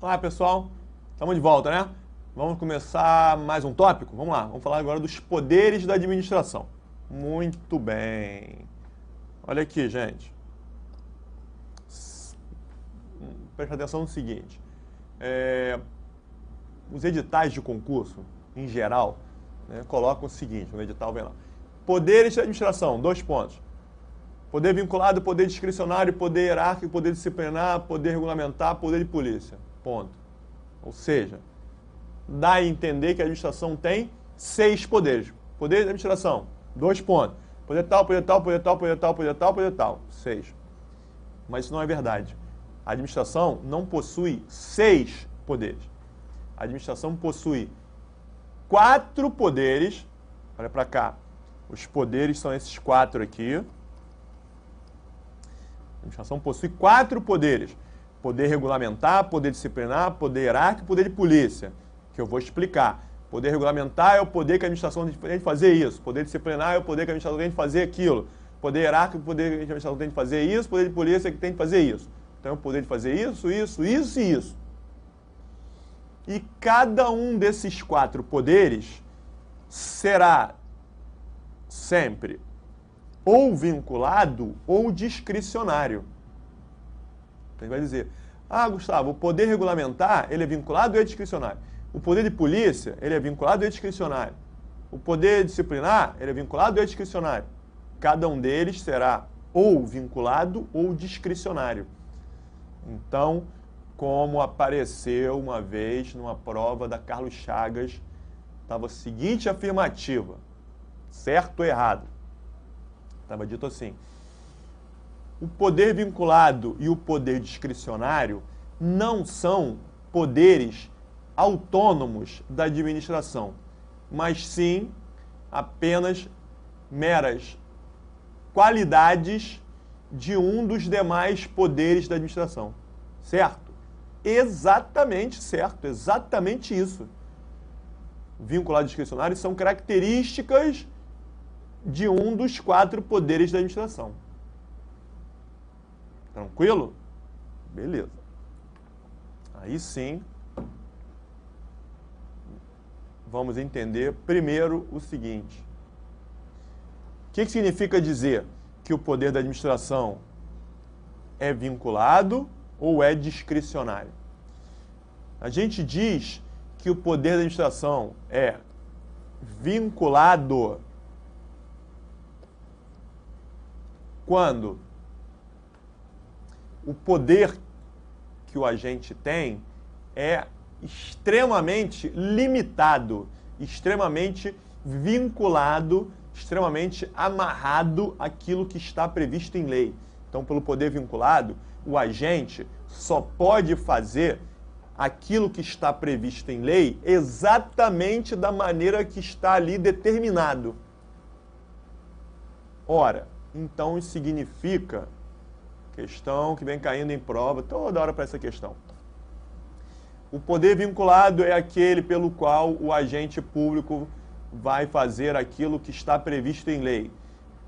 Olá, pessoal. Estamos de volta, né? Vamos começar mais um tópico? Vamos lá. Vamos falar agora dos poderes da administração. Muito bem. Olha aqui, gente. Presta atenção no seguinte. Os editais de concurso, em geral, né, colocam o seguinte, no edital vem lá. Poderes da administração, 2 pontos. Poder vinculado, poder discricionário, poder hierárquico, poder disciplinar, poder regulamentar, poder de polícia. Ponto. Ou seja, dá a entender que a administração tem 6 poderes. Poder da administração, 2 pontos. Poder tal, poder tal, poder tal, poder tal, poder tal, poder tal. 6. Mas isso não é verdade. A administração não possui 6 poderes. A administração possui 4 poderes. Olha para cá. Os poderes são esses 4 aqui. A administração possui 4 poderes. Poder regulamentar, poder disciplinar, poder hierárquico e poder de polícia, que eu vou explicar. Poder regulamentar é o poder que a administração tem de fazer isso. Poder disciplinar é o poder que a administração tem de fazer aquilo. Poder hierárquico é o poder que a administração tem de fazer isso. Poder de polícia é que tem de fazer isso. Então é o poder de fazer isso, isso, isso e isso. E cada um desses 4 poderes será sempre ou vinculado ou discricionário. Então ele vai dizer, Gustavo, o poder regulamentar, ele é vinculado ou é discricionário? O poder de polícia, ele é vinculado ou é discricionário? O poder disciplinar, ele é vinculado ou é discricionário? Cada um deles será ou vinculado ou discricionário. Então, como apareceu uma vez numa prova da Carlos Chagas, estava a seguinte afirmativa, certo ou errado? Estava dito assim, o poder vinculado e o poder discricionário não são poderes autônomos da administração, mas sim apenas meras qualidades de um dos demais poderes da administração. Certo? Exatamente certo, exatamente isso. Vinculado e discricionário são características de um dos 4 poderes da administração. Tranquilo? Beleza. Aí sim, vamos entender primeiro o seguinte. O que significa dizer que o poder da administração é vinculado ou é discricionário? A gente diz que o poder da administração é vinculado quando o poder que o agente tem é extremamente limitado, extremamente vinculado, extremamente amarrado àquilo que está previsto em lei. Então, pelo poder vinculado, o agente só pode fazer aquilo que está previsto em lei exatamente da maneira que está ali determinado. Ora, então isso significa, questão que vem caindo em prova toda hora para essa questão. O poder vinculado é aquele pelo qual o agente público vai fazer aquilo que está previsto em lei.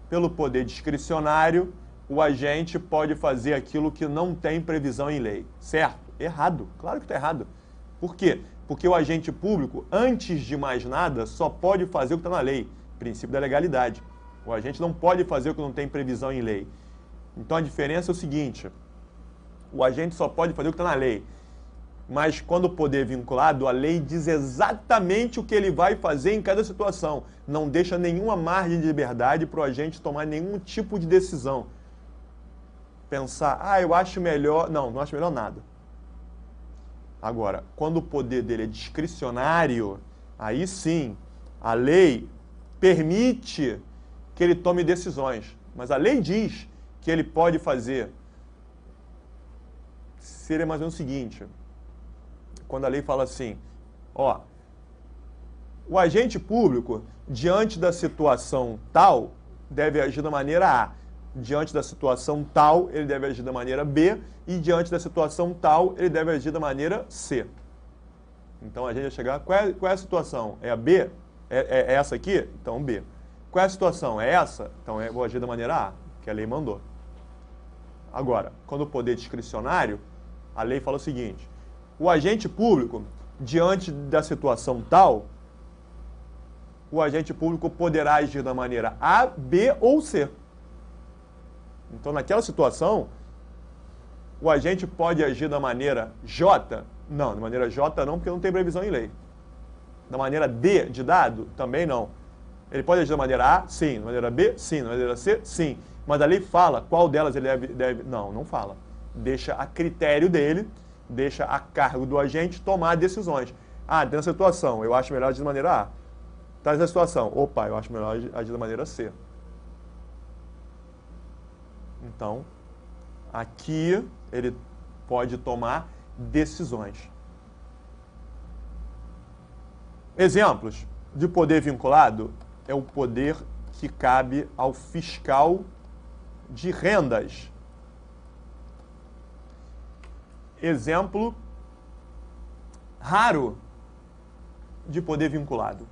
Pelo poder discricionário, o agente pode fazer aquilo que não tem previsão em lei. Certo? Errado. Claro que está errado. Por quê? Porque o agente público, antes de mais nada, só pode fazer o que está na lei. Princípio da legalidade. O agente não pode fazer o que não tem previsão em lei. Então a diferença é o seguinte, o agente só pode fazer o que está na lei. Mas quando o poder é vinculado, a lei diz exatamente o que ele vai fazer em cada situação. Não deixa nenhuma margem de liberdade para o agente tomar nenhum tipo de decisão. Pensar, eu acho melhor... Não acho melhor nada. Agora, quando o poder dele é discricionário, aí sim, a lei permite que ele tome decisões. Mas a lei diz que ele pode fazer. Seria mais ou menos o seguinte, quando a lei fala assim, o agente público, diante da situação tal, deve agir da maneira A. Diante da situação tal, ele deve agir da maneira B. E diante da situação tal, ele deve agir da maneira C. Então a gente vai chegar, qual é a situação? É a B? É essa aqui? Então B. Qual é a situação? É essa? Então eu vou agir da maneira A, que a lei mandou. Agora, quando o poder é discricionário, a lei fala o seguinte, O agente público, diante da situação tal, o agente público poderá agir da maneira A, B ou C. Então, naquela situação, o agente pode agir da maneira J? Não, da maneira J não, porque não tem previsão em lei. Da maneira D de dado? Também não. Ele pode agir da maneira A? Sim. Da maneira B? Sim. Da maneira C? Sim. Mas a lei fala qual delas ele deve... Não, não fala. Deixa a critério dele, deixa a cargo do agente tomar decisões. Ah, tem uma situação, eu acho melhor agir da maneira A. Está nessa situação, opa, eu acho melhor agir da maneira C. Então, aqui ele pode tomar decisões. Exemplos de poder vinculado é o poder que cabe ao fiscal de rendas. Exemplo raro de poder vinculado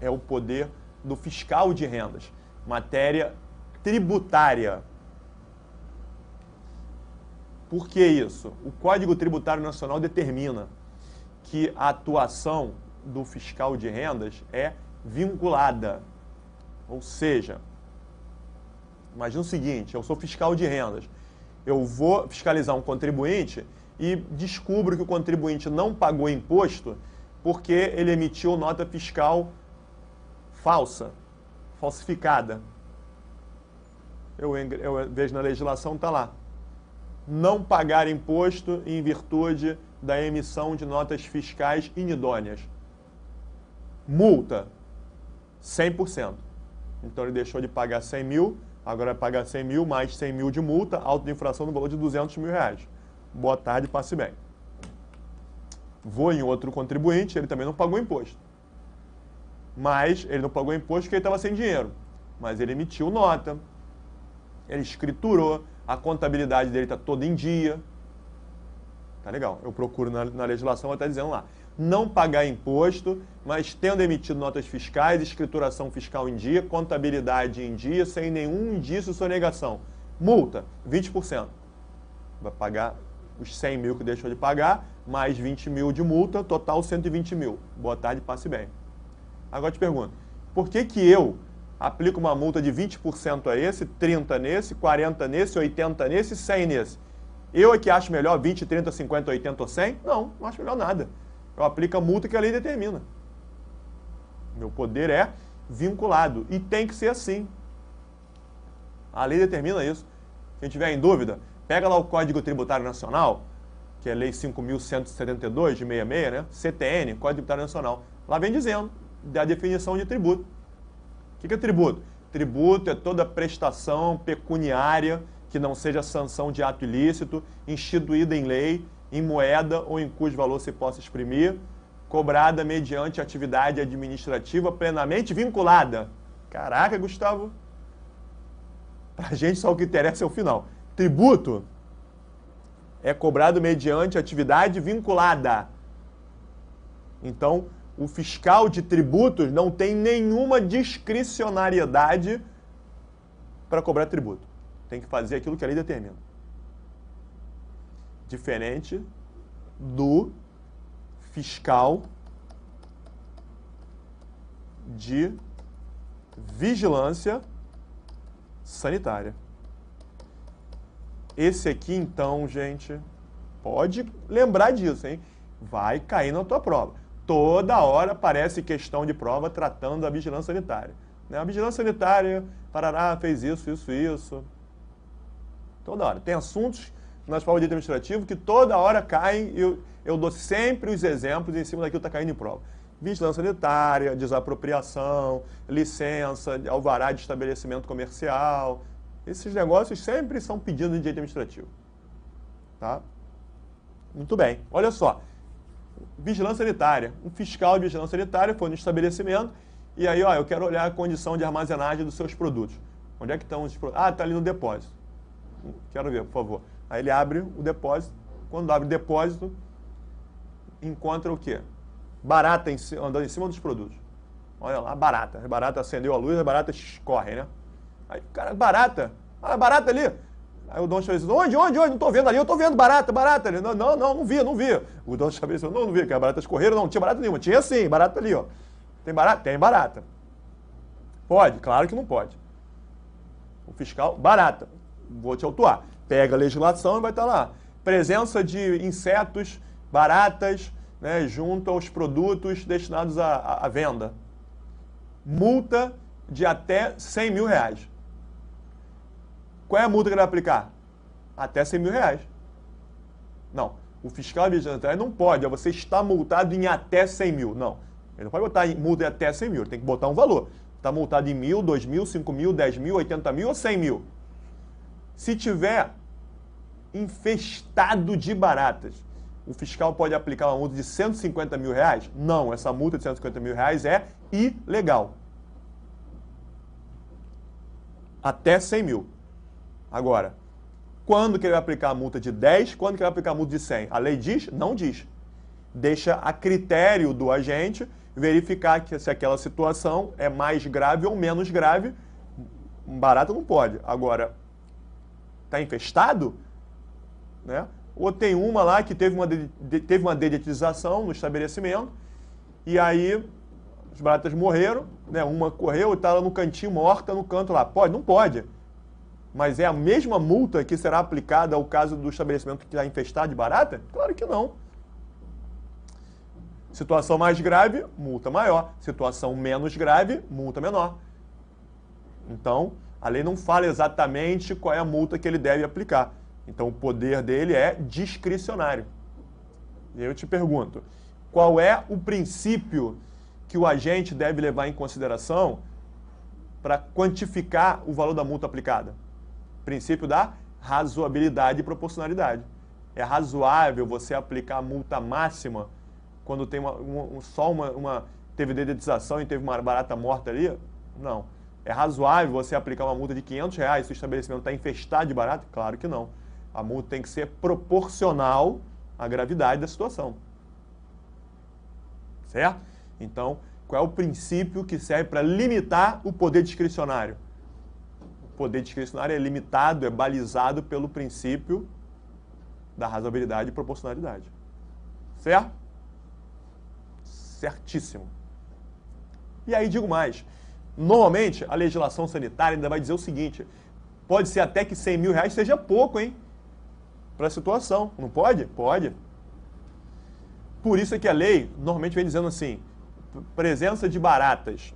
é o poder do fiscal de rendas, matéria tributária. Por que isso? O Código Tributário Nacional determina que a atuação do fiscal de rendas é vinculada. Ou seja, imagina o seguinte, eu sou fiscal de rendas, eu vou fiscalizar um contribuinte e descubro que o contribuinte não pagou imposto porque ele emitiu nota fiscal falsa, falsificada. Eu vejo na legislação, está lá. Não pagar imposto em virtude da emissão de notas fiscais inidôneas. Multa, 100%. Então ele deixou de pagar 100 mil, agora vai pagar 100 mil, mais 100 mil de multa, auto de infração no valor de 200 mil reais. Boa tarde, passe bem. Vou em outro contribuinte, ele também não pagou imposto. Mas ele não pagou imposto porque ele estava sem dinheiro. Mas ele emitiu nota, ele escriturou, a contabilidade dele está toda em dia. Tá legal, eu procuro na legislação, vai estar dizendo lá. Não pagar imposto, mas tendo emitido notas fiscais, escrituração fiscal em dia, contabilidade em dia, sem nenhum indício de sonegação. Multa, 20%. Vai pagar os 100 mil que deixou de pagar, mais 20 mil de multa, total 120 mil. Boa tarde, passe bem. Agora eu te pergunto, por que que eu aplico uma multa de 20% a esse, 30% nesse, 40% nesse, 80% nesse e 100% nesse? Eu é que acho melhor 20, 30, 50, 80 ou 100? Não, não acho melhor nada. Eu aplico a multa que a lei determina. Meu poder é vinculado. E tem que ser assim. A lei determina isso. Quem tiver em dúvida, pega lá o Código Tributário Nacional, que é a Lei 5.172 de 66, né? CTN, Código Tributário Nacional. Lá vem dizendo da definição de tributo. O que é tributo? Tributo é toda prestação pecuniária que não seja sanção de ato ilícito, instituída em lei, em moeda ou em cujo valor se possa exprimir, cobrada mediante atividade administrativa plenamente vinculada. Caraca, Gustavo! Pra gente só o que interessa é o final. Tributo é cobrado mediante atividade vinculada. Então, o fiscal de tributos não tem nenhuma discricionariedade para cobrar tributo. Tem que fazer aquilo que a lei determina. Diferente do fiscal de vigilância sanitária. Esse aqui, então, gente, pode lembrar disso, hein? Vai cair na tua prova. Toda hora aparece questão de prova tratando da vigilância sanitária. Né? A vigilância sanitária, Paraná, fez isso, isso, isso. Toda hora. Tem assuntos nas provas de administrativo que toda hora caem e eu dou sempre os exemplos em cima daquilo que está caindo em prova. Vigilância sanitária, desapropriação, licença, alvará de estabelecimento comercial. Esses negócios sempre são pedidos de direito administrativo. Tá? Muito bem. Olha só. Vigilância sanitária. Um fiscal de vigilância sanitária foi no estabelecimento e aí, ó, eu quero olhar a condição de armazenagem dos seus produtos. Onde é que estão os produtos? Ah, está ali no depósito. Quero ver, por favor. Aí ele abre o depósito. Quando abre o depósito, encontra o quê? Barata andando em cima dos produtos. Olha lá, barata. A barata acendeu a luz, a barata corre, né? Aí, cara, barata. Ah, barata ali. Aí o dono do estabelecimento, onde? Não estou vendo ali, eu estou vendo, barata. Ele, não vi. O dono do estabelecimento, não vi, que as baratas correram, não tinha barata nenhuma. Tinha sim, barata ali, ó. Tem barata? Tem barata. Pode? Claro que não pode. O fiscal, barata. Vou te autuar. Pega a legislação e vai estar lá. Presença de insetos, baratas, né, junto aos produtos destinados à venda. Multa de até 100 mil reais. Qual é a multa que ele vai aplicar? Até 100 mil reais. Não. O fiscal de vigilância não pode. Você está multado em até 100 mil. Não. Ele não pode botar multa em até 100 mil. Ele tem que botar um valor. Está multado em 1.000, 2.000, 5.000, 10.000, 80.000 ou 100 mil. Se tiver infestado de baratas, o fiscal pode aplicar uma multa de 150 mil reais? Não, essa multa de 150 mil reais é ilegal. Até 100 mil. Agora, quando que ele vai aplicar a multa de 10? Quando que ele vai aplicar a multa de 100? A lei diz? Não diz. Deixa a critério do agente verificar que se aquela situação é mais grave ou menos grave. Barata não pode. Agora, está infestado? Né? Ou tem uma lá que teve uma dedetização no estabelecimento e aí as baratas morreram, né? Uma correu e está lá no cantinho morta, no canto lá. Pode? Não pode. Mas é a mesma multa que será aplicada ao caso do estabelecimento que está infestado de barata? Claro que não. Situação mais grave, multa maior. Situação menos grave, multa menor. Então, a lei não fala exatamente qual é a multa que ele deve aplicar. Então, o poder dele é discricionário. E aí eu te pergunto, qual é o princípio que o agente deve levar em consideração para quantificar o valor da multa aplicada? Princípio da razoabilidade e proporcionalidade. É razoável você aplicar a multa máxima quando tem teve dedetização e teve uma barata morta ali? Não. É razoável você aplicar uma multa de 500 reais se o estabelecimento está infestado de barata? Claro que não. A multa tem que ser proporcional à gravidade da situação. Certo? Então, qual é o princípio que serve para limitar o poder discricionário? O poder discricionário é limitado, é balizado pelo princípio da razoabilidade e proporcionalidade. Certo? Certíssimo. E aí digo mais. Normalmente, a legislação sanitária ainda vai dizer o seguinte, pode ser até que 100 mil reais seja pouco, hein? Para a situação. Não pode? Pode. Por isso é que a lei normalmente vem dizendo assim, presença de baratas,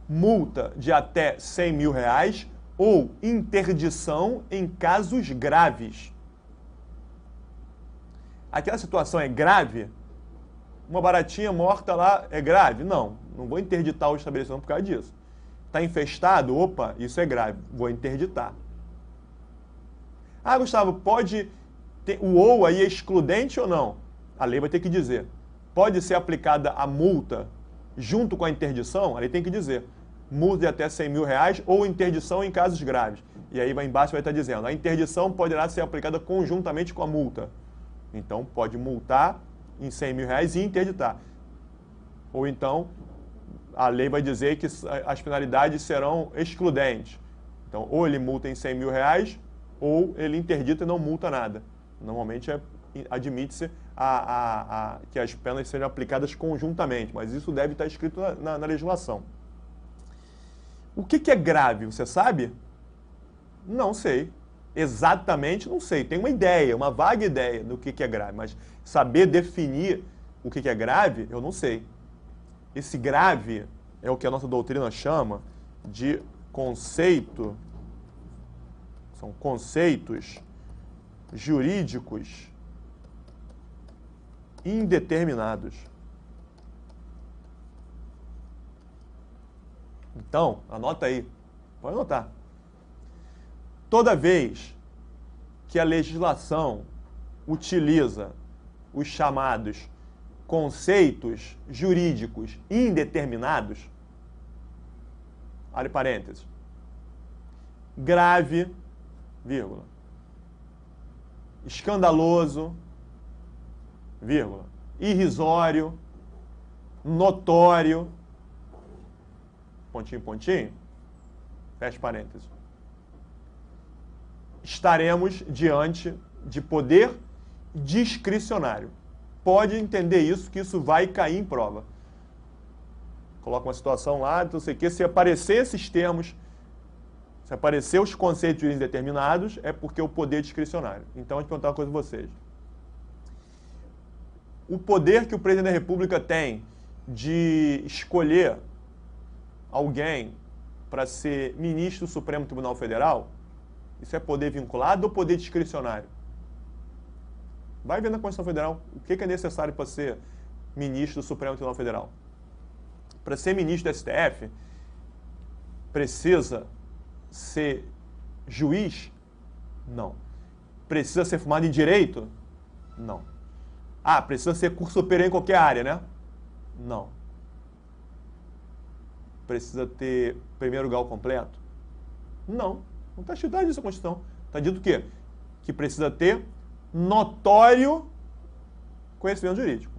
multa de até 100 mil reais ou interdição em casos graves. Aquela situação é grave? Uma baratinha morta lá é grave? Não vou interditar o estabelecimento por causa disso. Está infestado? Opa, isso é grave, vou interditar. Ah, Gustavo, pode ter, o ou aí é excludente ou não? A lei vai ter que dizer. Pode ser aplicada a multa junto com a interdição? A lei tem que dizer. Multa de até 100 mil reais ou interdição em casos graves. E aí embaixo vai estar dizendo, a interdição poderá ser aplicada conjuntamente com a multa. Então, pode multar em 100 mil reais e interditar. Ou então, a lei vai dizer que as penalidades serão excludentes. Então, ou ele multa em 100 mil reais, ou ele interdita e não multa nada. Normalmente, admite-se que as penas sejam aplicadas conjuntamente, mas isso deve estar escrito na legislação. O que é grave, você sabe? Não sei. Exatamente não sei. Tem uma ideia, uma vaga ideia do que é grave, mas saber definir o que é grave, eu não sei. Esse grave é o que a nossa doutrina chama de conceito, são conceitos jurídicos indeterminados. Então, anota aí, pode anotar. Toda vez que a legislação utiliza os chamados conceitos jurídicos indeterminados, abre parênteses, grave, vírgula, escandaloso, vírgula, irrisório, notório, pontinho, pontinho, fecha parênteses. estaremos diante de poder discricionário. Pode entender isso, que isso vai cair em prova. Coloca uma situação lá, não sei o que, se aparecer esses termos, se aparecer os conceitos indeterminados, é porque o poder é discricionário. Então, deixa eu perguntar uma coisa a vocês. O poder que o presidente da República tem de escolher alguém para ser ministro do Supremo Tribunal Federal, isso é poder vinculado ou poder discricionário? Vai ver na Constituição Federal o que é necessário para ser ministro do Supremo Tribunal Federal. Para ser ministro do STF, precisa ser juiz? Não. Precisa ser formado em direito? Não. Ah, precisa ser curso superior em qualquer área, né? Não. Precisa ter primeiro grau completo? Não. Não está escrito nada disso na Constituição. Está dito o quê? Que precisa ter notório conhecimento jurídico.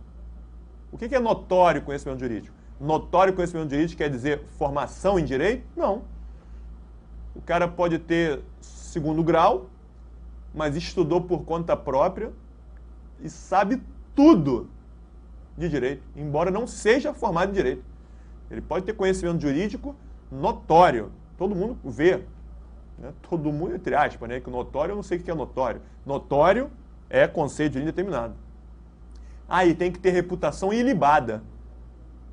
O que é notório conhecimento jurídico? Notório conhecimento jurídico quer dizer formação em direito? Não. O cara pode ter segundo grau, mas estudou por conta própria e sabe tudo de direito, embora não seja formado em direito. Ele pode ter conhecimento jurídico notório. Todo mundo vê. Né? Todo mundo, entre aspas, né? Que notório, eu não sei o que é notório. Notório é conceito de indeterminado. E tem que ter reputação ilibada.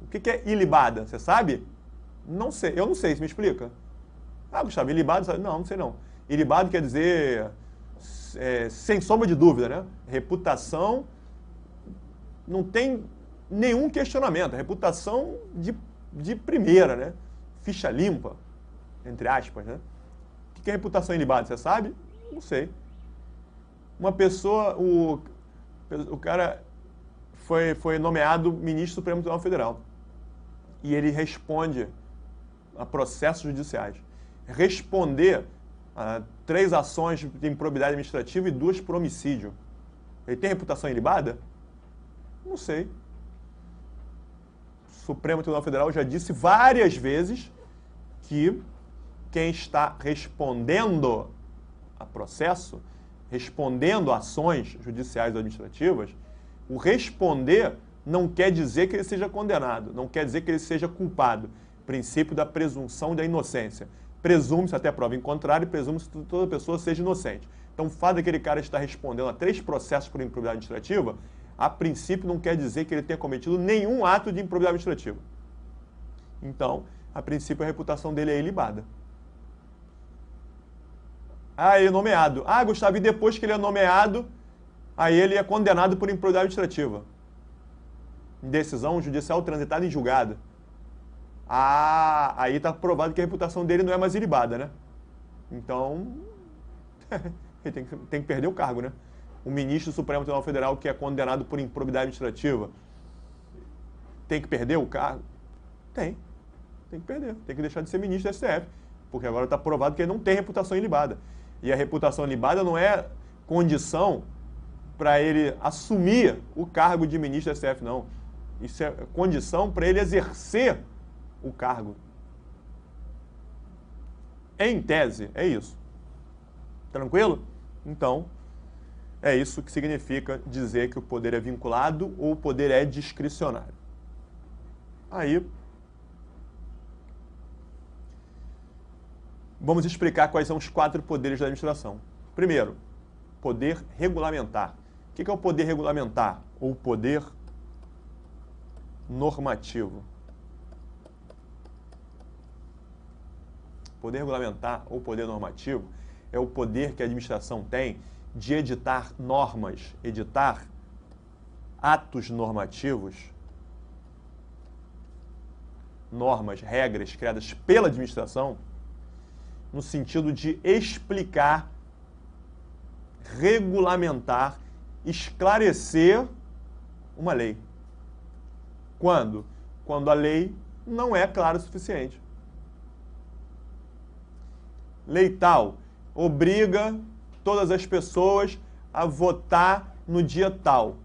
O que é ilibada? Você sabe? Não sei. Eu não sei. Você me explica? Gustavo, ilibado? Sabe? Não sei não. Ilibado quer dizer sem sombra de dúvida, né? Reputação não tem nenhum questionamento. Reputação de primeira, né? Ficha limpa, entre aspas, né? O que é reputação ilibada? Você sabe? Não sei. Uma pessoa, o cara foi nomeado ministro do Supremo Tribunal Federal. E ele responde a processos judiciais. Responder a 3 ações de improbidade administrativa e 2 por homicídio. Ele tem reputação ilibada? Não sei. O Supremo Tribunal Federal já disse várias vezes que quem está respondendo a processo, respondendo a ações judiciais ou administrativas, o responder não quer dizer que ele seja condenado, não quer dizer que ele seja culpado. Princípio da presunção da inocência. Presume-se até prova em contrário, presume-se que toda pessoa seja inocente. Então, o fato daquele cara estar respondendo a 3 processos por improbidade administrativa, a princípio não quer dizer que ele tenha cometido nenhum ato de improbidade administrativa. Então, a princípio a reputação dele é ilibada. Ele é nomeado. Gustavo, e depois que ele é nomeado, aí ele é condenado por improbidade administrativa. Em decisão judicial transitada em julgado. Aí está provado que a reputação dele não é mais ilibada, né? Então, ele tem que perder o cargo, né? O ministro do Supremo Tribunal Federal que é condenado por improbidade administrativa tem que perder o cargo? Tem que perder. Tem que deixar de ser ministro do STF. Porque agora está provado que ele não tem reputação ilibada. E a reputação ilibada não é condição para ele assumir o cargo de ministro do STF, não. Isso é condição para ele exercer o cargo. Em tese, é isso. Tranquilo? Então, é isso que significa dizer que o poder é vinculado ou o poder é discricionário. Aí, vamos explicar quais são os 4 poderes da administração. Primeiro, poder regulamentar. O que é o poder regulamentar? Ou poder normativo. Poder regulamentar ou poder normativo é o poder que a administração tem de editar normas, editar atos normativos, normas, regras criadas pela administração, no sentido de explicar, regulamentar, esclarecer uma lei. Quando? Quando a lei não é clara o suficiente. Lei tal obriga todas as pessoas a votar no dia tal.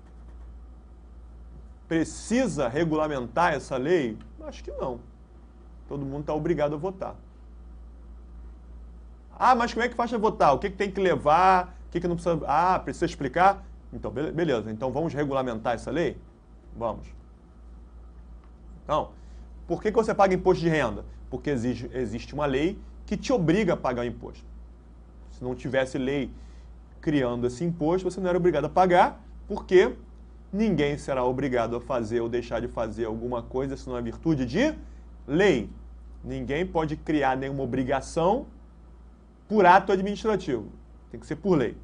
Precisa regulamentar essa lei? Acho que não. Todo mundo está obrigado a votar. Ah, mas como é que faz para votar? O que tem que levar? O que não precisa... Ah, precisa explicar? Então, beleza. Então, vamos regulamentar essa lei? Vamos. Então, por que você paga imposto de renda? Porque existe uma lei que te obriga a pagar o imposto. Se não tivesse lei criando esse imposto, você não era obrigado a pagar, porque ninguém será obrigado a fazer ou deixar de fazer alguma coisa se não é virtude de lei. Ninguém pode criar nenhuma obrigação por ato administrativo. Tem que ser por lei.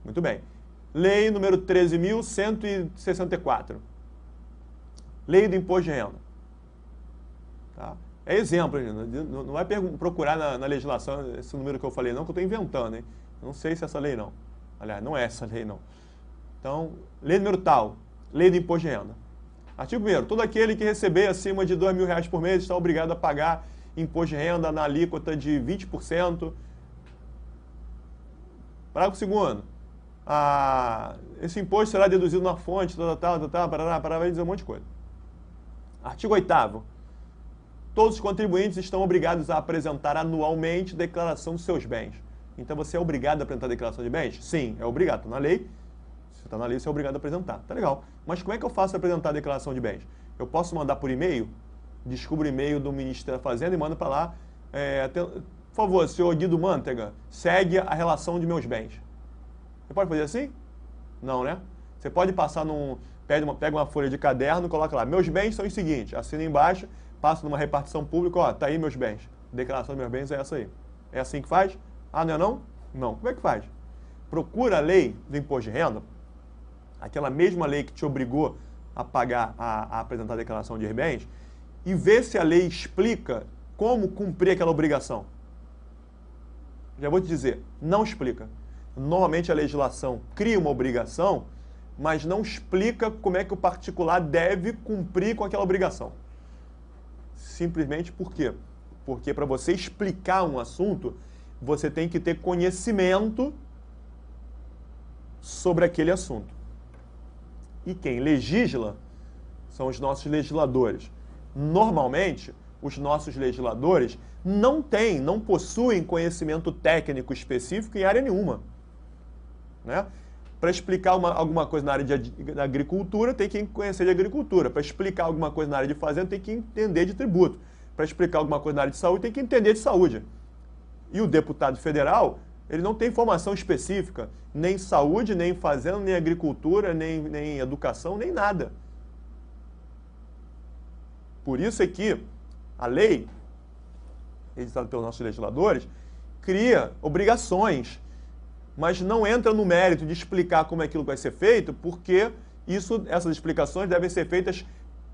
Muito bem. Lei número 13.164. Lei do imposto de renda. Tá? É exemplo, gente. Não vai procurar na legislação esse número que eu falei, não, que eu estou inventando, hein? Não sei se é essa lei, não. Aliás, não é essa lei, não. Então, lei número tal, lei do imposto de renda. Artigo 1º, todo aquele que receber acima de R$2.000 por mês está obrigado a pagar imposto de renda na alíquota de 20%. Parágrafo 2º, esse imposto será deduzido na fonte, vai dizer um monte de coisa. Artigo 8º, todos os contribuintes estão obrigados a apresentar anualmente declaração dos seus bens. Então, você é obrigado a apresentar a declaração de bens? Sim, é obrigado. Está na lei. Se está na lei, você é obrigado a apresentar. Tá legal. Mas como é que eu faço apresentar a declaração de bens? Eu posso mandar por e-mail? Descubro o e-mail do Ministério da Fazenda e mando para lá. Por favor, senhor Guido Mantega, segue a relação de meus bens. Você pode fazer assim? Não, né? Você pode passar pega uma folha de caderno, coloca lá, meus bens são os seguintes, assina embaixo, passa numa repartição pública, ó, tá aí meus bens. Declaração de meus bens é essa aí. É assim que faz? Ah, não é não? Não. Como é que faz? Procura a lei do imposto de renda, aquela mesma lei que te obrigou a pagar, a apresentar a declaração de bens, e vê se a lei explica como cumprir aquela obrigação. Já vou te dizer, não explica. Normalmente a legislação cria uma obrigação, mas não explica como é que o particular deve cumprir com aquela obrigação. Simplesmente por quê? Porque para você explicar um assunto, você tem que ter conhecimento sobre aquele assunto. E quem legisla são os nossos legisladores. Normalmente, os nossos legisladores não possuem conhecimento técnico específico em área nenhuma. Né? Para explicar alguma coisa na área de agricultura, tem que conhecer de agricultura. Para explicar alguma coisa na área de fazenda, tem que entender de tributo. Para explicar alguma coisa na área de saúde, tem que entender de saúde. E o deputado federal, ele não tem formação específica, nem em saúde, nem em fazenda, nem em agricultura, nem em educação, nem nada. Por isso é que a lei, editada pelos nossos legisladores, cria obrigações, mas não entra no mérito de explicar como aquilo vai ser feito, porque essas explicações devem ser feitas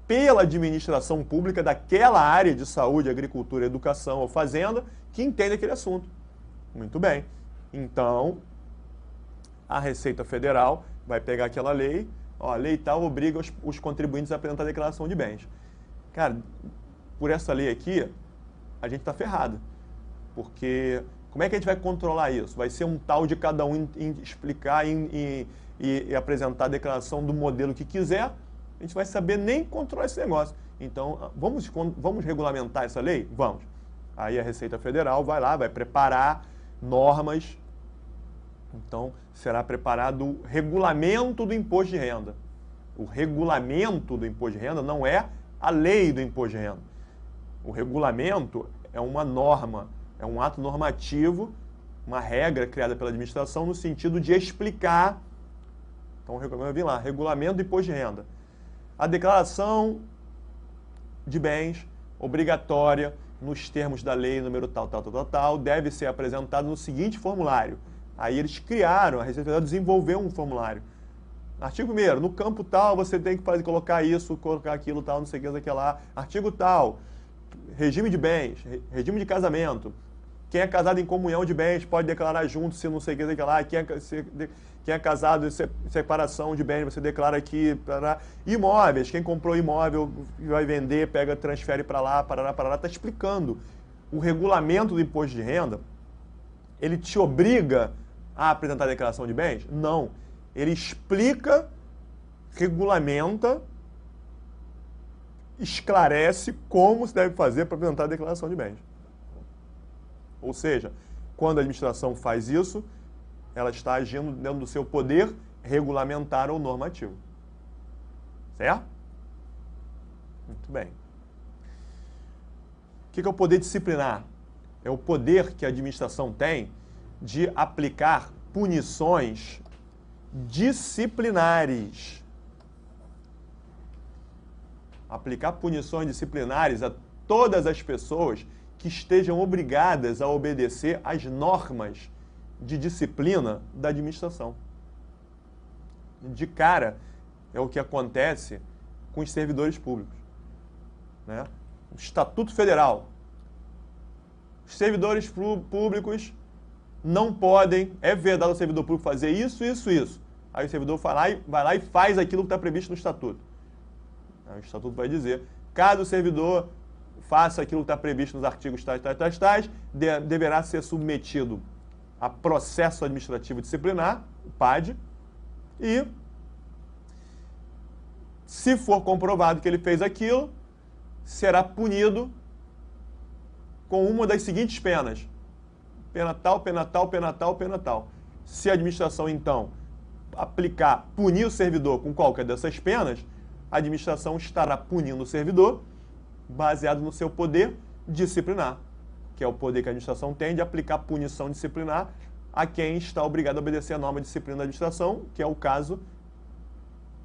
pela administração pública daquela área de saúde, agricultura, educação ou fazenda, que entende aquele assunto. Muito bem. Então, a Receita Federal vai pegar aquela lei, a lei tal obriga os contribuintes a apresentar a declaração de bens. Cara, por essa lei aqui, a gente está ferrado. Porque como é que a gente vai controlar isso? Vai ser um tal de cada um explicar e apresentar a declaração do modelo que quiser, a gente vai saber nem controlar esse negócio. Então, vamos regulamentar essa lei? Vamos. Aí a Receita Federal vai lá, vai preparar normas. Então, será preparado o regulamento do imposto de renda. O regulamento do imposto de renda não é a lei do imposto de renda. O regulamento é uma norma, é um ato normativo, uma regra criada pela administração no sentido de explicar. Então, vai vir lá, regulamento do imposto de renda. A declaração de bens obrigatória nos termos da lei número tal, deve ser apresentada no seguinte formulário. Aí eles criaram, a Receita Federal desenvolveu um formulário. Artigo 1º, no campo tal, você tem que colocar isso, colocar aquilo, tal, não sei o que lá. Artigo tal, regime de bens, regime de casamento. Quem é casado em comunhão de bens pode declarar junto, se não sei o que lá. Quem é casado em separação de bens, você declara aqui. Parará. Imóveis, quem comprou imóvel vai vender, pega, transfere para lá, parará, está explicando. O regulamento do imposto de renda, ele te obriga a apresentar a declaração de bens? Não. Ele explica, regulamenta, esclarece como se deve fazer para apresentar a declaração de bens. Ou seja, Quando a administração faz isso, ela está agindo dentro do seu poder regulamentar ou normativo. Certo? Muito bem. O que é o poder disciplinar? É o poder que a administração tem de aplicar punições disciplinares. Aplicar punições disciplinares a todas as pessoas que estejam obrigadas a obedecer às normas de disciplina da administração. De cara, é o que acontece com os servidores públicos, né? O Estatuto Federal. Os servidores públicos não podem, é vedado ao servidor público fazer isso, isso, isso. Aí o servidor vai lá e faz aquilo que está previsto no Estatuto. Aí o Estatuto vai dizer, caso o servidor faça aquilo que está previsto nos artigos tais, deverá ser submetido a processo administrativo disciplinar, o PAD, e se for comprovado que ele fez aquilo, será punido com uma das seguintes penas. Pena tal, pena tal, pena tal, pena tal. Se a administração, então, punir o servidor com qualquer dessas penas, a administração estará punindo o servidor baseado no seu poder disciplinar, que é o poder que a administração tem de aplicar punição disciplinar a quem está obrigado a obedecer a norma de disciplina da administração, que é o caso,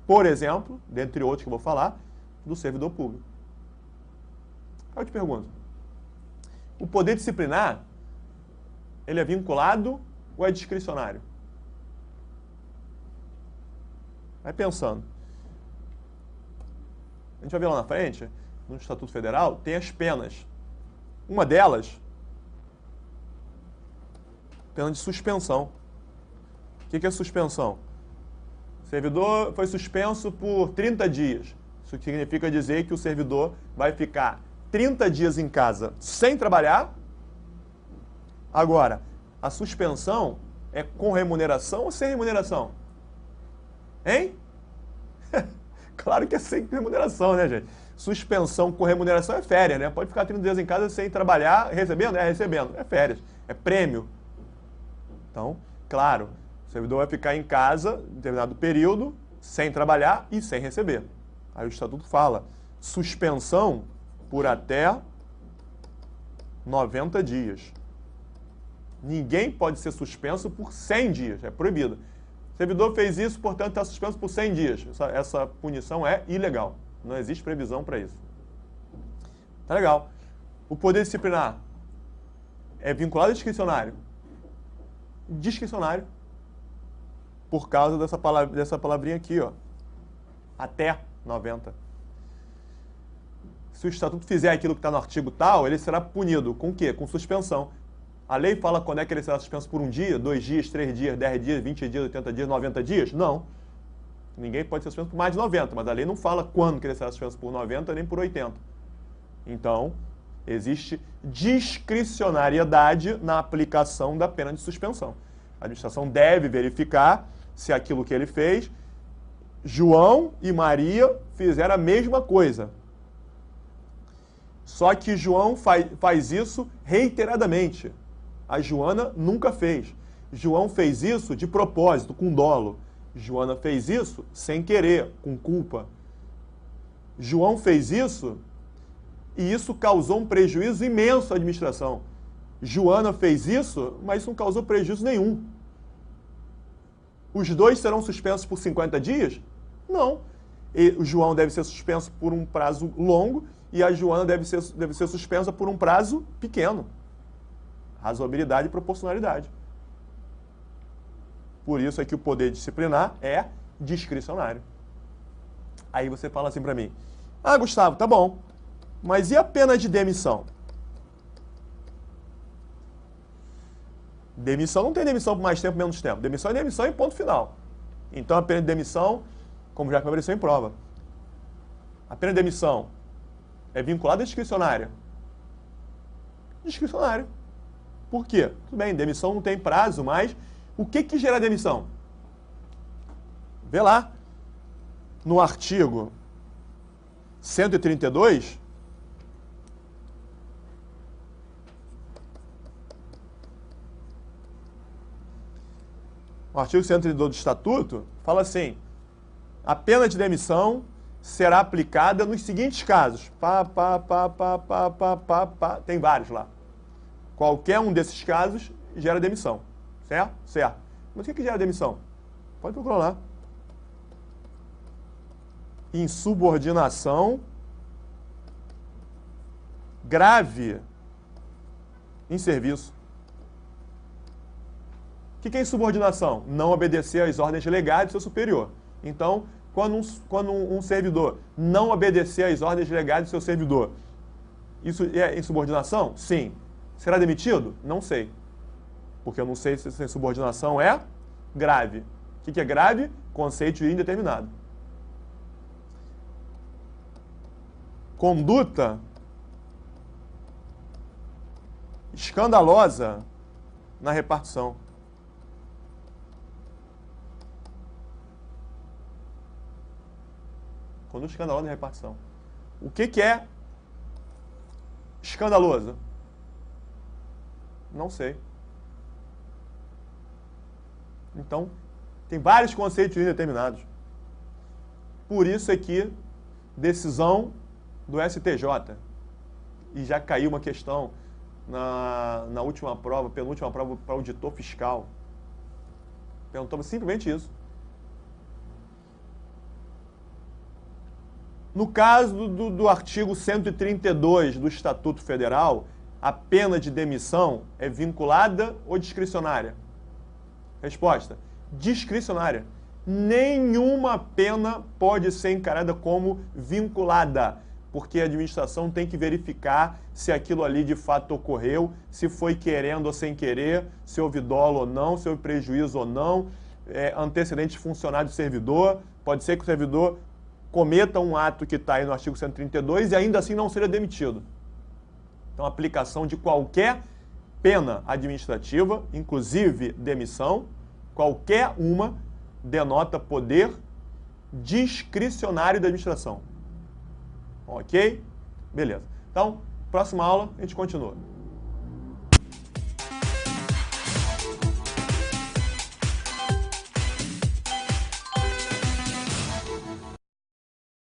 por exemplo, dentre outros que eu vou falar, do servidor público. Aí eu te pergunto, o poder disciplinar, ele é vinculado ou é discricionário? Vai pensando. A gente vai ver lá na frente, no Estatuto Federal, tem as penas. Uma delas, pena de suspensão. O que é suspensão? O servidor foi suspenso por 30 dias. Isso significa dizer que o servidor vai ficar 30 dias em casa sem trabalhar. Agora, a suspensão é com remuneração ou sem remuneração? Hein? Claro que é sem remuneração, né, gente? Suspensão com remuneração é férias, né? Pode ficar 30 dias em casa sem trabalhar, recebendo? É recebendo. É férias. É prêmio. Então, claro, o servidor vai ficar em casa em determinado período, sem trabalhar e sem receber. Aí o Estatuto fala, suspensão por até 90 dias. Ninguém pode ser suspenso por 100 dias, é proibido. O servidor fez isso, portanto, está suspenso por 100 dias. Essa punição é ilegal. Não existe previsão para isso. Tá legal. O poder disciplinar é vinculado a discricionário? Discricionário. Por causa dessa palavrinha aqui, ó. Até 90. Se o Estatuto fizer aquilo que está no artigo tal, ele será punido com o quê? Com suspensão. A lei fala quando é que ele será suspenso por 1 dia, 2 dias, 3 dias, 10 dias, 20 dias, 80 dias, 90 dias? Não. Ninguém pode ser suspenso por mais de 90, mas a lei não fala quando que ele será suspenso por 90 nem por 80. Então, existe discricionariedade na aplicação da pena de suspensão. A administração deve verificar se aquilo que ele fez, João e Maria fizeram a mesma coisa. Só que João faz isso reiteradamente. A Joana nunca fez. João fez isso de propósito, com dolo. Joana fez isso sem querer, com culpa. João fez isso e isso causou um prejuízo imenso à administração. Joana fez isso, mas isso não causou prejuízo nenhum. Os dois serão suspensos por 50 dias? Não. E o João deve ser suspenso por um prazo longo e a Joana deve ser suspensa por um prazo pequeno. Razoabilidade e proporcionalidade. Por isso é que o poder disciplinar é discricionário. Aí você fala assim para mim, Gustavo, tá bom, mas e a pena de demissão? Demissão não tem demissão por mais tempo, menos tempo. Demissão é demissão e ponto final. Então a pena de demissão, como já apareceu em prova, a pena de demissão é vinculada à discricionária? Discricionário. Por quê? Tudo bem, demissão não tem prazo, mas o que gera demissão? Vê lá, no artigo 132, O artigo 132 do Estatuto fala assim: a pena de demissão será aplicada nos seguintes casos. Tem vários lá. Qualquer um desses casos gera demissão. Certo? Certo. Mas o que gera demissão? Pode procurar lá. Insubordinação grave em serviço. O que é insubordinação? Não obedecer às ordens legais do seu superior. Então, quando um servidor não obedecer às ordens legais do seu servidor, isso é insubordinação? Sim. Será demitido? Não sei. Porque eu não sei se essa insubordinação é grave. O que é grave? Conceito de indeterminado. Conduta escandalosa na repartição. Conduta escandalosa na repartição. O que é escandaloso? Não sei. Então, tem vários conceitos indeterminados. Por isso aqui, decisão do STJ. E já caiu uma questão na última prova, penúltima prova para auditor fiscal. Perguntou simplesmente isso. No caso do artigo 132 do Estatuto Federal, a pena de demissão é vinculada ou discricionária? Resposta: discricionária. Nenhuma pena pode ser encarada como vinculada, porque a administração tem que verificar se aquilo ali de fato ocorreu, se foi querendo ou sem querer, se houve dolo ou não, se houve prejuízo ou não, antecedentes funcionário do servidor. Pode ser que o servidor cometa um ato que está aí no artigo 132 e ainda assim não seja demitido. Então, a aplicação de qualquer pena administrativa, inclusive demissão, qualquer uma, denota poder discricionário da administração. Ok? Beleza. Então, próxima aula a gente continua.